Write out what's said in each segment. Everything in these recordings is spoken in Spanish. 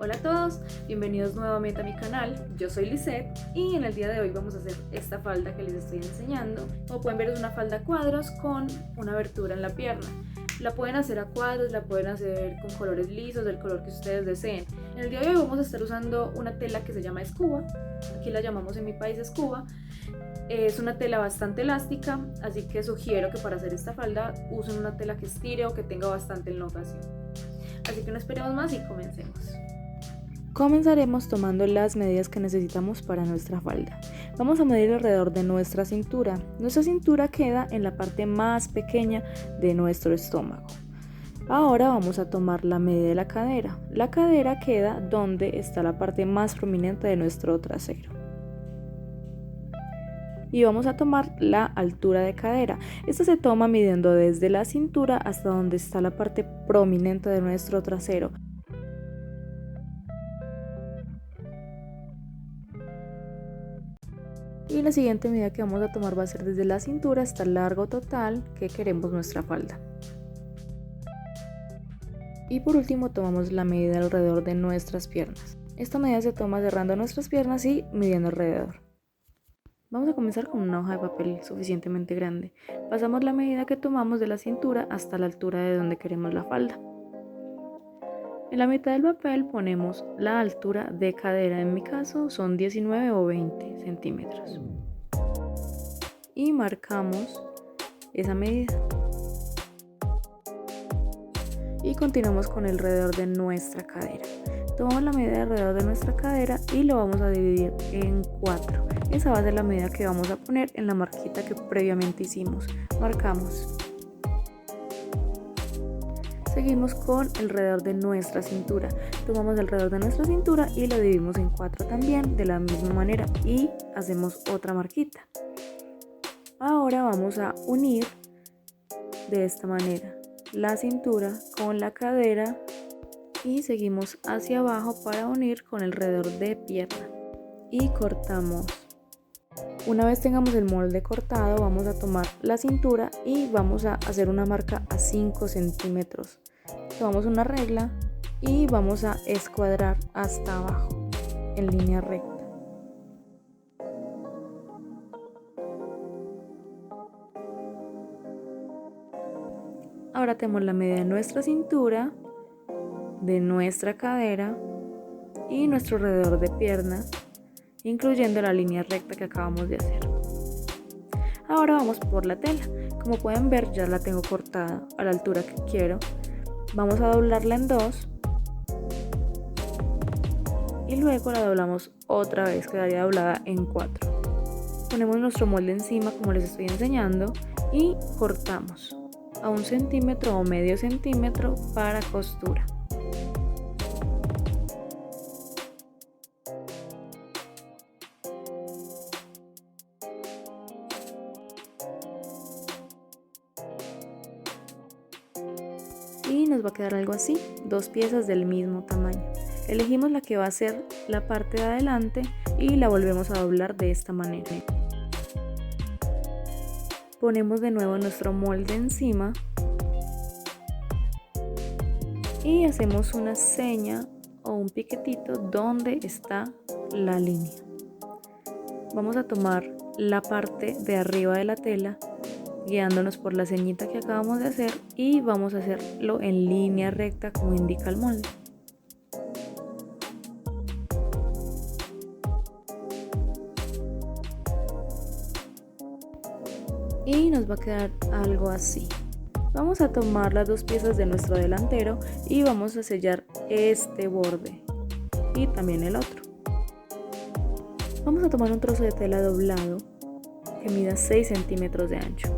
Hola a todos, bienvenidos nuevamente a mi canal. Yo soy Lisette y en el día de hoy vamos a hacer esta falda que les estoy enseñando. Como pueden ver, es una falda a cuadros con una abertura en la pierna. La pueden hacer a cuadros, la pueden hacer con colores lisos, del color que ustedes deseen. En el día de hoy vamos a estar usando una tela que se llama Scuba. Aquí la llamamos en mi país Scuba. Es una tela bastante elástica, así que sugiero que para hacer esta falda usen una tela que estire o que tenga bastante elongación. Así que no esperemos más y comencemos. Comenzaremos tomando las medidas que necesitamos para nuestra falda. Vamos a medir alrededor de nuestra cintura. Nuestra cintura queda en la parte más pequeña de nuestro estómago. Ahora vamos a tomar la medida de la cadera. La cadera queda donde está la parte más prominente de nuestro trasero. Y vamos a tomar la altura de cadera. Esta se toma midiendo desde la cintura hasta donde está la parte prominente de nuestro trasero. Y la siguiente medida que vamos a tomar va a ser desde la cintura hasta el largo total que queremos nuestra falda. Y por último tomamos la medida alrededor de nuestras piernas. Esta medida se toma cerrando nuestras piernas y midiendo alrededor. Vamos a comenzar con una hoja de papel suficientemente grande. Pasamos la medida que tomamos de la cintura hasta la altura de donde queremos la falda. En la mitad del papel ponemos la altura de cadera, en mi caso son 19 o 20 centímetros. Y marcamos esa medida. Y continuamos con el alrededor de nuestra cadera. Tomamos la medida alrededor de nuestra cadera y lo vamos a dividir en 4. Esa va a ser la medida que vamos a poner en la marquita que previamente hicimos. Marcamos. Seguimos con el alrededor de nuestra cintura. Tomamos el alrededor de nuestra cintura y lo dividimos en 4 también de la misma manera y hacemos otra marquita. Ahora vamos a unir de esta manera la cintura con la cadera y seguimos hacia abajo para unir con el alrededor de pierna y cortamos. Una vez tengamos el molde cortado, vamos a tomar la cintura y vamos a hacer una marca a 5 centímetros. Tomamos una regla y vamos a escuadrar hasta abajo en línea recta. Ahora tenemos la medida de nuestra cintura, de nuestra cadera y nuestro alrededor de pierna, incluyendo la línea recta que acabamos de hacer. Ahora vamos por la tela. Como pueden ver, ya la tengo cortada a la altura que quiero. Vamos a doblarla en 2 y luego la doblamos otra vez, quedaría doblada en 4. Ponemos nuestro molde encima como les estoy enseñando y cortamos a 1 centímetro o medio centímetro para costura. Y nos va a quedar algo así, 2 piezas del mismo tamaño. Elegimos la que va a ser la parte de adelante y la volvemos a doblar de esta manera. Ponemos de nuevo nuestro molde encima y hacemos una seña o un piquetito donde está la línea. Vamos a tomar la parte de arriba de la tela guiándonos por la ceñita que acabamos de hacer y vamos a hacerlo en línea recta como indica el molde. Y nos va a quedar algo así. Vamos a tomar las 2 piezas de nuestro delantero y vamos a sellar este borde y también el otro. Vamos a tomar un trozo de tela doblado que mida 6 centímetros de ancho.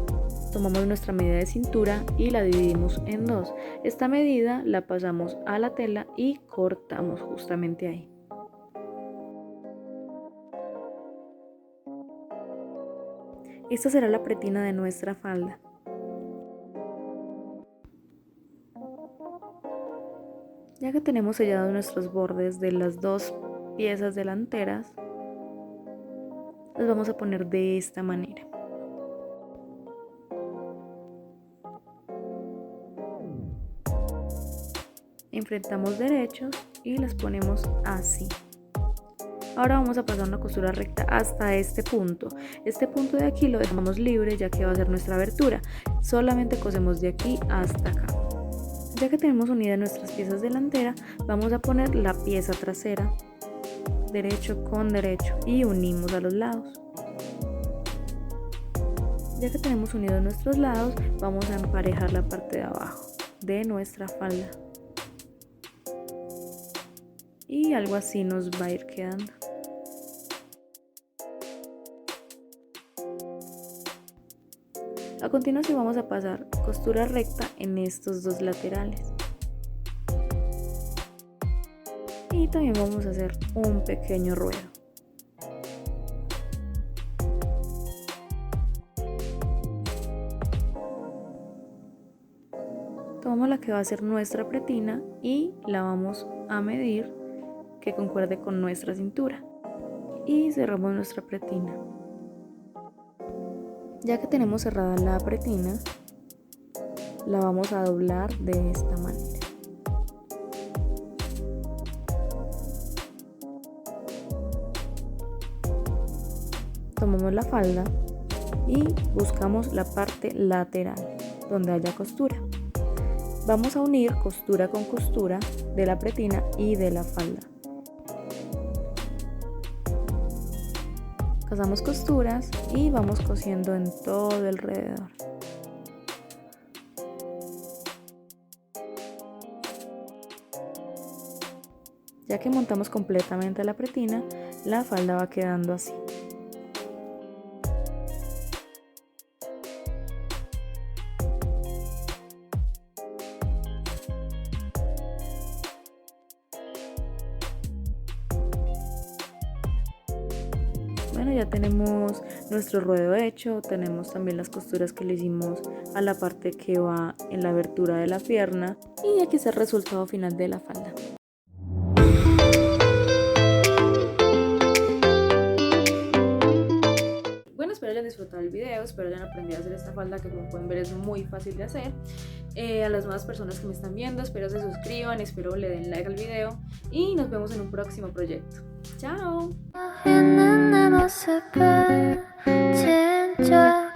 Tomamos nuestra medida de cintura y la dividimos en 2. Esta medida la pasamos a la tela y cortamos justamente ahí. Esta será la pretina de nuestra falda. Ya que tenemos sellados nuestros bordes de las 2 piezas delanteras, los vamos a poner de esta manera. Enfrentamos derechos y las ponemos así. Ahora vamos a pasar una costura recta hasta este punto. Este punto de aquí lo dejamos libre ya que va a ser nuestra abertura. Solamente cosemos de aquí hasta acá. Ya que tenemos unidas nuestras piezas delanteras, vamos a poner la pieza trasera derecho con derecho y unimos a los lados. Ya que tenemos unidos nuestros lados, vamos a emparejar la parte de abajo de nuestra falda. Y algo así nos va a ir quedando. A continuación vamos a pasar costura recta en estos dos laterales. Y también vamos a hacer un pequeño ruedo. Tomamos la que va a ser nuestra pretina y la vamos a medir que concuerde con nuestra cintura. Y cerramos nuestra pretina. Ya que tenemos cerrada la pretina, la vamos a doblar de esta manera. Tomamos la falda y buscamos la parte lateral donde haya costura. Vamos a unir costura con costura de la pretina y de la falda. Pasamos costuras y vamos cosiendo en todo alrededor. Ya que montamos completamente la pretina, la falda va quedando así. Bueno, ya tenemos nuestro ruedo hecho, tenemos también las costuras que le hicimos a la parte que va en la abertura de la pierna y aquí está el resultado final de la falda. Bueno, espero hayan disfrutado el video, espero hayan aprendido a hacer esta falda que como pueden ver es muy fácil de hacer. A las nuevas personas que me están viendo, espero se suscriban, espero le den like al video y nos vemos en un próximo proyecto. ¡Chao! 진짜